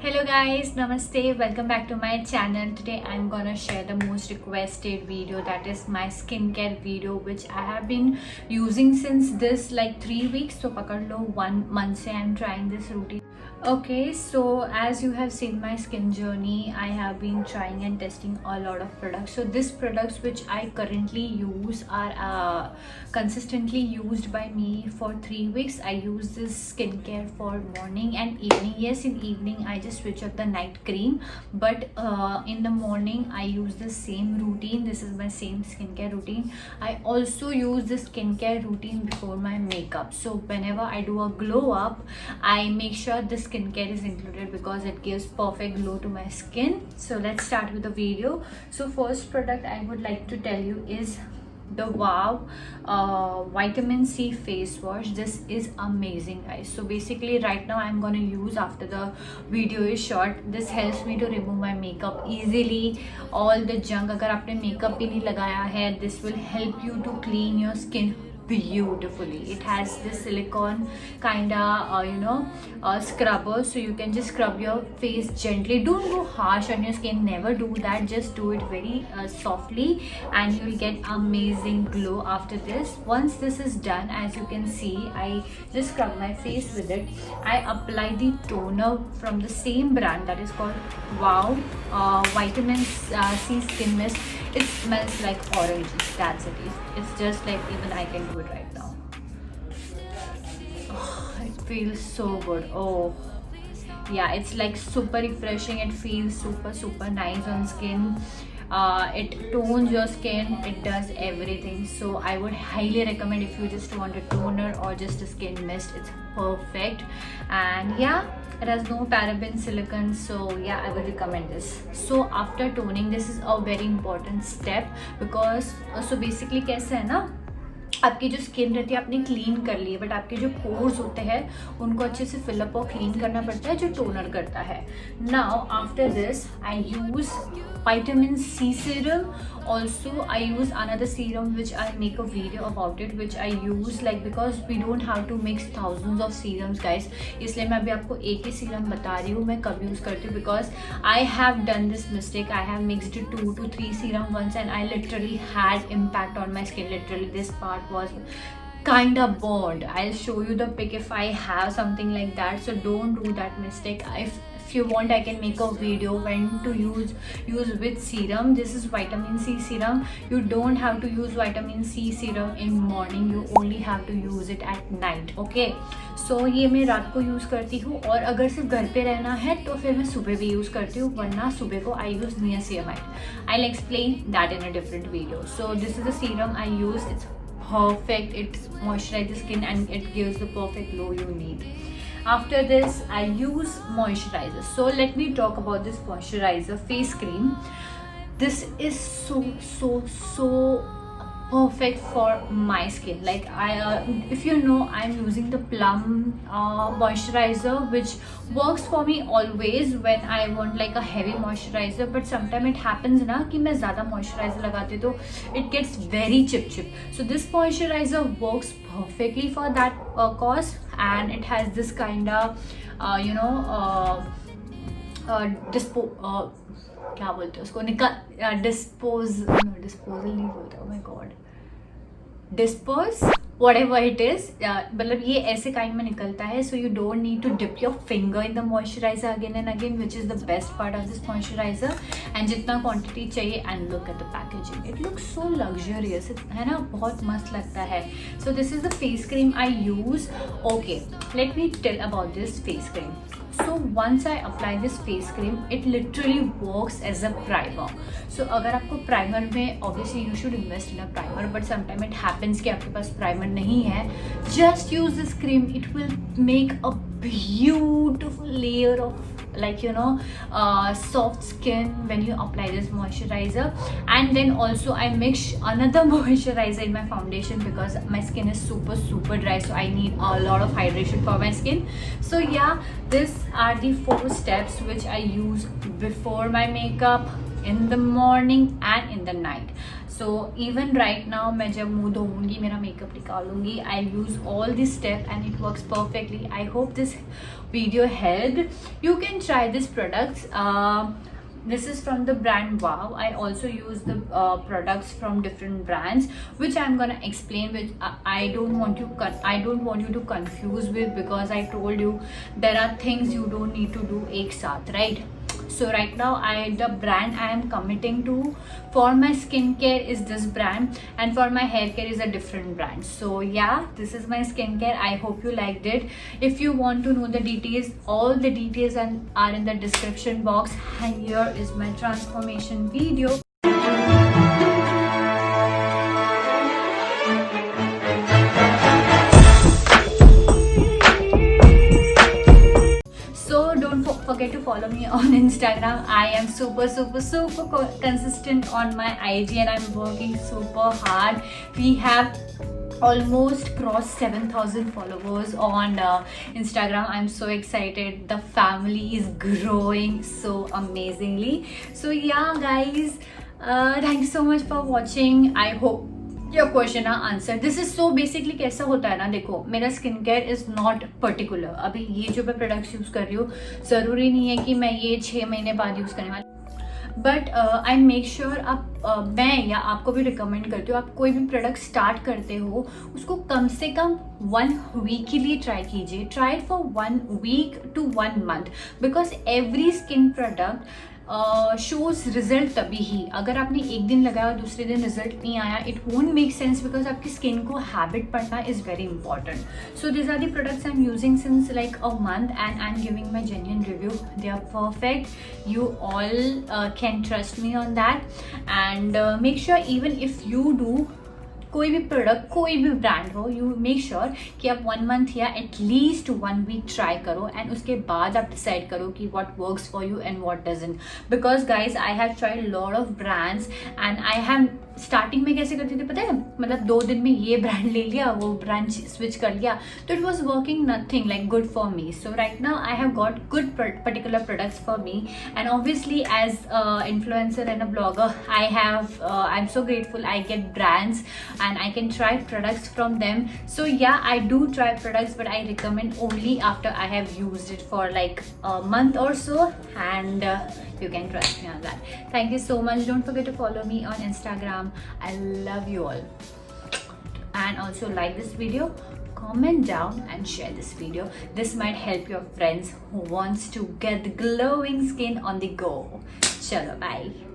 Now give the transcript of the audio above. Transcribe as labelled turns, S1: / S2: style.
S1: Hello guys, namaste, welcome back to my channel. Today I'm gonna share the most requested video, that is my skincare video, which I have been using since this like 3 weeks. So pakad lo, 1 month se I'm trying this routine. Okay, so as you have seen my skin journey, I have been trying and testing a lot of products. So these products which I currently use are consistently used by me for 3 weeks. I use this skincare for morning and evening. Yes, in evening I just switch up the night cream, but in the morning I use the same routine. This is my same skincare routine. I also use this skincare routine before my makeup. So whenever I do a glow up, I make sure this skincare is included because it gives perfect glow to my skin. So let's start with the video. So first product I would like to tell you is the Wow vitamin C face wash. This is amazing guys. So basically right now I'm gonna use, after the video is short, this helps me to remove my makeup easily, all the junk. अगर आपने makeup भी नहीं लगाया है, this will help you to clean your skin beautifully. It has this silicone kinda scrubber, so you can just scrub your face gently. Don't go harsh on your skin, never do that. Just do it very softly and you will get amazing glow after this. Once this is done, as you can see, I just scrub my face with it. I apply the toner from the same brand, that is called Wow vitamin C skin mist. It smells like oranges. That's it. It's just like, even I can do it right now. Oh, it feels so good. Oh yeah, it's like super refreshing. It feels super nice on skin. It tones your skin, it does everything. So I would highly recommend, if you just want a toner or just a skin mist, it's perfect. And yeah, it has no paraben, silicone, so yeah, I would recommend this. So after toning, this is a very important step because so basically कैसे है ना, आपकी जो skin रहती है आपने clean कर ली है, बट आपके जो पोर्स होते हैं उनको अच्छे से फिलअप और क्लीन करना पड़ता है, जो टोनर करता है. Now after this I use vitamin C serum. Also I use another serum which I make a video about it, which I use like, because we don't have to mix thousands of serums guys. इसलिए मैं अभी आपको एक ही serum बता रही हूँ मैं कब यूज़ करती हूँ, because I have done this mistake. I have mixed 2 to 3 serum once and I literally had impact on my skin. Literally this part was kind of burned. I'll show you the pic if I have something like that. So don't do that mistake. If you want, I can make a video when to use with serum. This is vitamin C serum. You don't have to use vitamin C serum in morning, you only have to use it at night. Okay, so ये मैं रात को use करती हूँ, और अगर सिर्फ घर पे रहना है तो फिर मैं सुबह भी यूज़ करती हूँ, वरना सुबह को I use niacinamide. I'll explain that in a different video. So this is the serum I use. It's perfect. It moisturizes the skin and it gives the perfect glow you need. After this I use moisturizer. So let me talk about this moisturizer face cream. This is so perfect for my skin. Like if you know, I'm using the Plum moisturizer, which works for me always when I want like a heavy moisturizer. But sometimes it happens na कि मैं ज़्यादा moisturizer लगाती तो it gets very chip. So this moisturizer works perfectly for that cause, and it has this kind of क्या बोलते हैं उसको, disposal नहीं बोलते, oh my god, dispose, whatever it is, मतलब ये ऐसे काइंड में निकलता है. So you don't need to dip your finger in the moisturizer again and again, which is the best part of this moisturizer. And जितना quantity चाहिए, and look at the packaging, it looks so luxurious, है ना, बहुत मस्त लगता है. So this is the face cream I use. Okay, let me tell about this face cream. So once I apply this face cream, it literally works as a primer. So अगर आपको primer में, obviously you should invest in a primer, but sometimes it happens कि आपके पास primer नहीं है, just use this cream. It will make a beautiful layer of soft skin when you apply this moisturizer. And then also I mix another moisturizer in my foundation because my skin is super dry, so I need a lot of hydration for my skin. So yeah, these are the 4 steps which I use before my makeup, in the morning and in the night. So even right now मैं जब मुंह धोऊंगी, मेरा makeup निकालूंगी, I use all this step and it works perfectly. I hope this video helped. You can try these products. This is from the brand Wow. I also use the products from different brands, which I'm gonna explain. Which I don't want you to confuse with, because I told you there are things you don't need to do ek saath, right? So right now the brand I am committing to for my skincare is this brand, and for my hair care is a different brand. So yeah, this is my skincare. I hope you liked it. If you want to know the details, all the details are in the description box, and here is my transformation video. Forget to follow me on Instagram. I am super consistent on my IG, and I'm working super hard. We have almost crossed 7,000 followers on Instagram. I'm so excited. The family is growing so amazingly. So yeah guys, thank you so much for watching. I hope your question are answered. This is so basically कैसा होता है ना, देखो मेरा skin care is not particular. अभी ये जो मैं प्रोडक्ट्स यूज कर रही हूँ, जरूरी नहीं है कि मैं ये 6 महीने बाद यूज करने वाली, बट आई मेक श्योर आप मैं या आपको भी रिकमेंड करती हूँ, आप कोई भी प्रोडक्ट स्टार्ट करते हो उसको कम से कम 1 वीक के लिए ट्राई कीजिए. Try for 1 week to 1 month, because every skin product shows result तभी ही. अगर आपने एक दिन लगाया और दूसरे दिन रिजल्ट नहीं आया, it won't make sense, because आपकी स्किन को हैबिट पड़ना is very important. So this are the products I am using since like a month, and I am giving my genuine review. They are perfect. You all can trust me on that, and make sure even if you do कोई भी product, कोई भी brand हो, you make sure कि आप 1 month या at least 1 week try करो, and उसके बाद आप डिसाइड करो कि what works for you and what doesn't. Because guys I have tried lot of brands, and I have starting में कैसे करती थी पता है, मतलब 2 दिन में ये ब्रांड ले लिया, वो ब्रांड स्विच कर लिया, तो it was working nothing like good for me. So right now I have got good particular products for me, and obviously as influencer and a blogger I am so grateful I get brands and I can try products from them. So yeah, I do try products, but I recommend only after I have used it for like a month or so, and you can trust me on that. Thank you so much. Don't forget to follow me on Instagram. I love you all, and also like this video, comment down and share this video. This might help your friends who wants to get the glowing skin on the go. Chalo, bye.